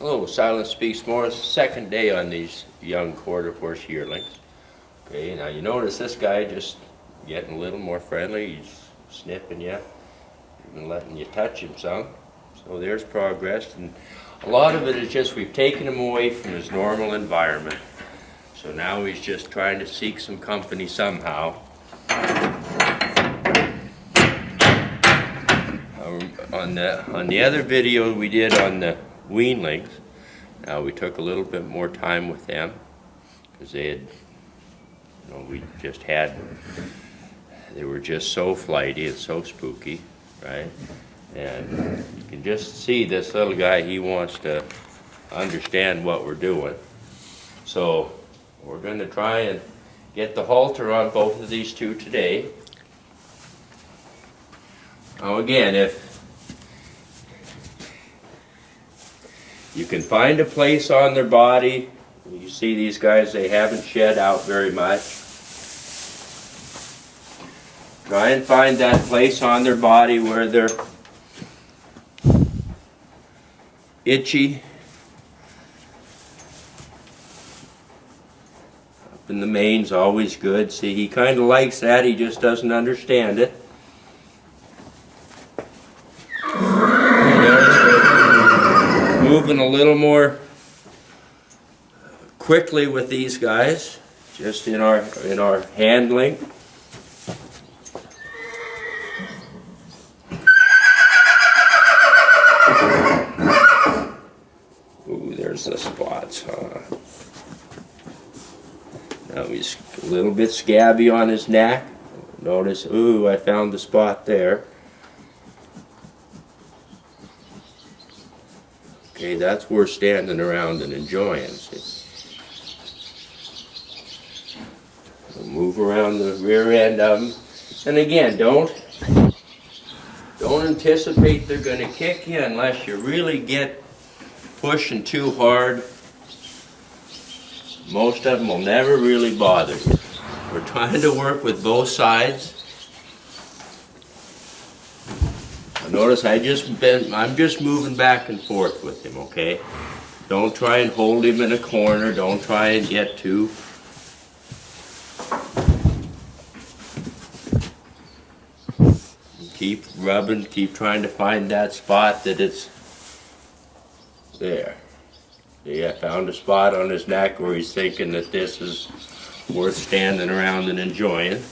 Hello, Silence Speaks More. It's the second day on these young quarter horse yearlings. Okay, now you notice this guy just getting a little more friendly. He's sniffing you, even letting you touch him some. So there's progress, and a lot of it is just we've taken him away from his normal environment. So now he's just trying to seek some company somehow. On the other video we did on the weanlings, now we took a little bit more time with them because they were just so flighty and so spooky, right? And you can just see this little guy, he wants to understand what we're doing. So we're going to try and get the halter on both of these two today. Now again, if you can find a place on their body, you see these guys, they haven't shed out very much. Try and find that place on their body where they're itchy. Up in the mane's always good. See, he kind of likes that, he just doesn't understand it. Moving a little more quickly with these guys, just in our handling. Ooh, there's the spots, huh? Now he's a little bit scabby on his neck. Notice, ooh, I found the spot there. Okay, that's worth standing around and enjoying. We'll move around the rear end of them. And again, don't anticipate they're going to kick you unless you really get pushing too hard. Most of them will never really bother you. We're trying to work with both sides. Notice I'm just moving back and forth with him, okay? Don't try and hold him in a corner. Don't try and get too. Keep rubbing, keep trying to find that spot that it's there. See, I found a spot on his neck where he's thinking that this is worth standing around and enjoying.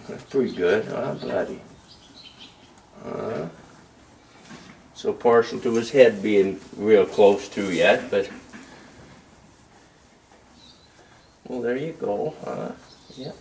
That's pretty good, huh, buddy? So partial to his head being real close to yet, but well, there you go, huh? Yep.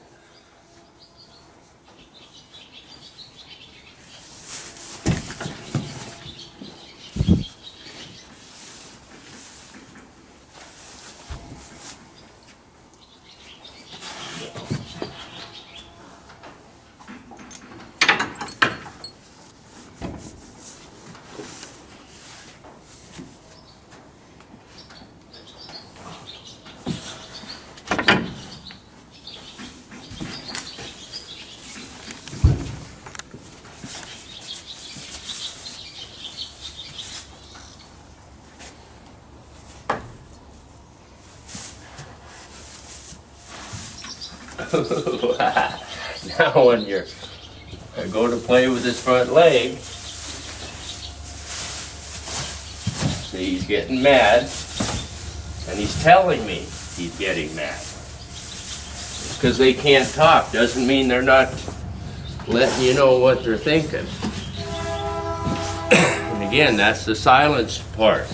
Now when you're going to play with his front leg, see, he's getting mad, and he's telling me he's getting mad. It's because they can't talk, doesn't mean they're not letting you know what they're thinking. And again, that's the silence part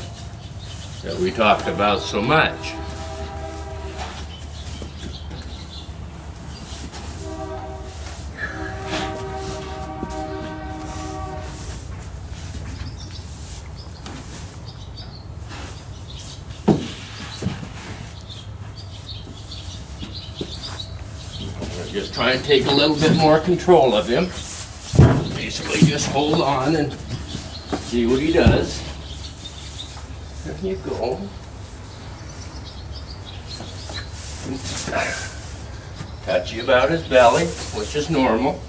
that we talk about so much. Just try and take a little bit more control of him. Basically just hold on and See what he does. There you go. Touch you about his belly, which is normal.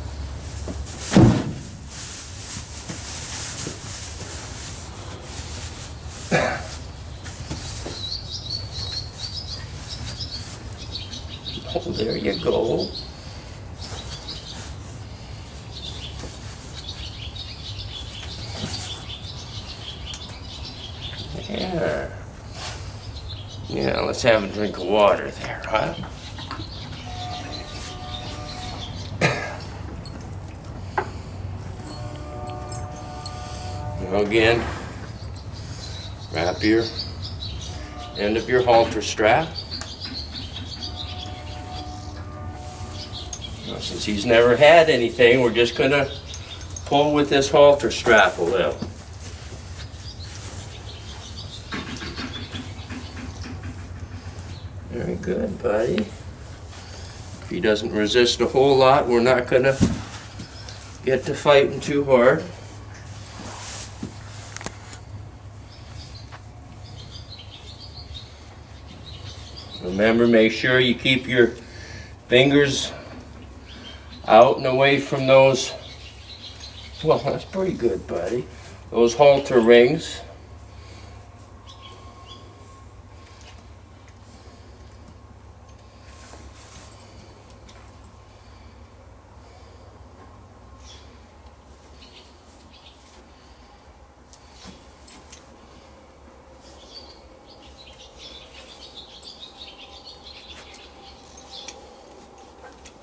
Oh, there you go. Yeah. Yeah, let's have a drink of water there, huh? Now again, wrap your end of your halter strap. Now, since he's never had anything, we're just gonna pull with this halter strap a little. Very good, buddy. If he doesn't resist a whole lot, we're not gonna get to fighting too hard. Remember, make sure you keep your fingers out and away from those, well, that's pretty good, buddy, those halter rings.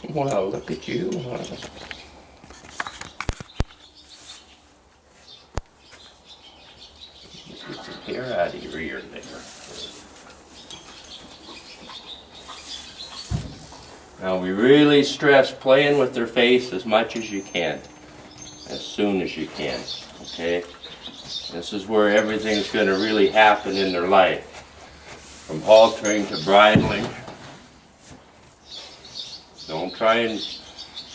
Well, look at you. Get some hair out of your ear there. Now we really stress playing with their face as much as you can, as soon as you can, okay? This is where everything's going to really happen in their life, from haltering to bridling. Don't try and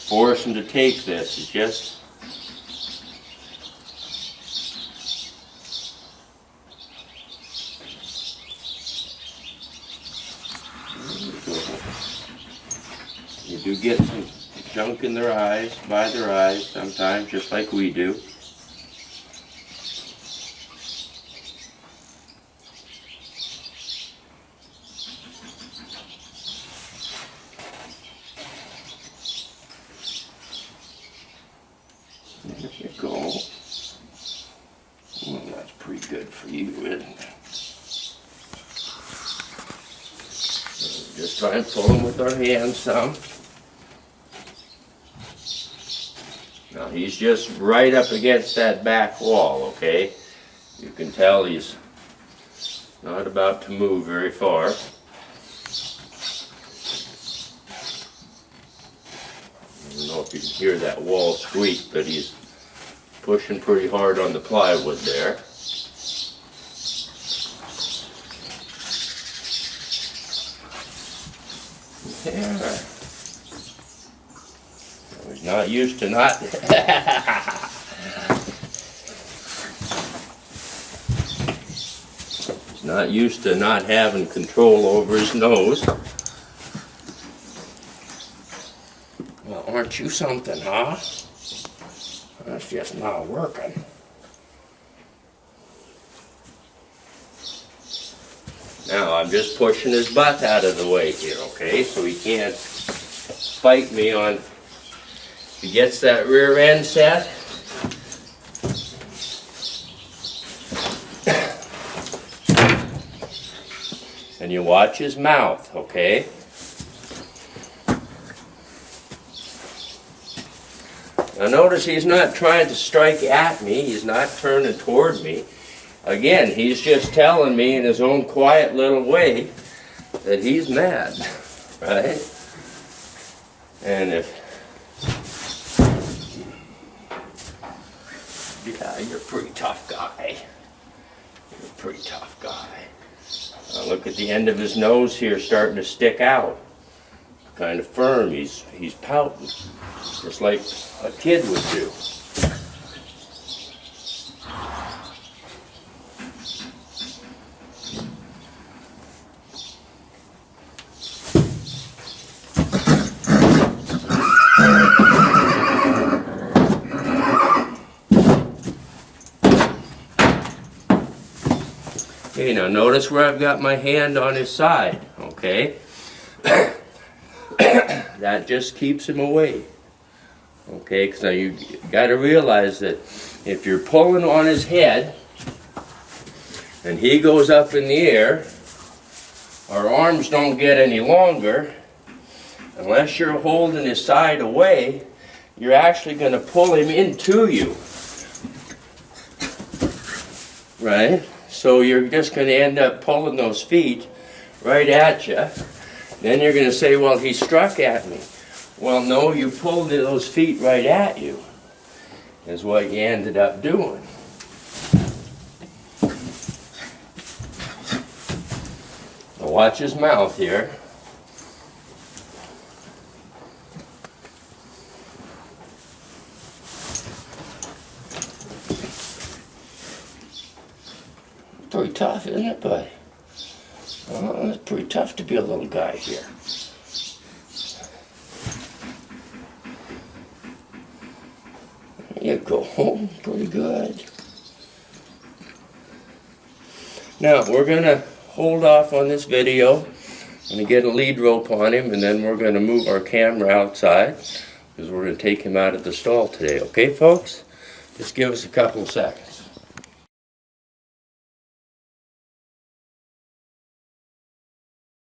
force them to take this. It's just you do get some junk in their eyes, by their eyes sometimes, just like we do. There you go. Well, that's pretty good for you, isn't it? Just try and pull them with our hands some. Now he's just right up against that back wall, okay? You can tell he's not about to move very far. I don't know if you can hear that wall squeak, but he's pushing pretty hard on the plywood there. Yeah. He's not used to not. He's not used to not having control over his nose. Well, aren't you something, huh? That's just not working. Now I'm just pushing his butt out of the way here, okay? So he can't fight me on, if he gets that rear end set. And you watch his mouth, okay? Now notice he's not trying to strike at me, he's not turning toward me. Again, he's just telling me in his own quiet little way that he's mad, right? And if, yeah, you're a pretty tough guy. You're a pretty tough guy. Now look at the end of his nose here starting to stick out. Kind of firm, he's pouting. Just like a kid would do. Now notice where I've got my hand on his side, okay? That just keeps him away. Okay, because now you got to realize that if you're pulling on his head and he goes up in the air, our arms don't get any longer. Unless you're holding his side away, you're actually going to pull him into you. Right? So you're just going to end up pulling those feet right at you. Then you're going to say, well, he struck at me. Well, no, you pulled those feet right at you, is what you ended up doing. Now watch his mouth here. Pretty tough, isn't it, bud? Oh, it's pretty tough to be a little guy here. There you go. Pretty good. Now, we're going to hold off on this video. I'm going to get a lead rope on him, and then we're going to move our camera outside because we're going to take him out of the stall today. Okay, folks? Just give us a couple of seconds.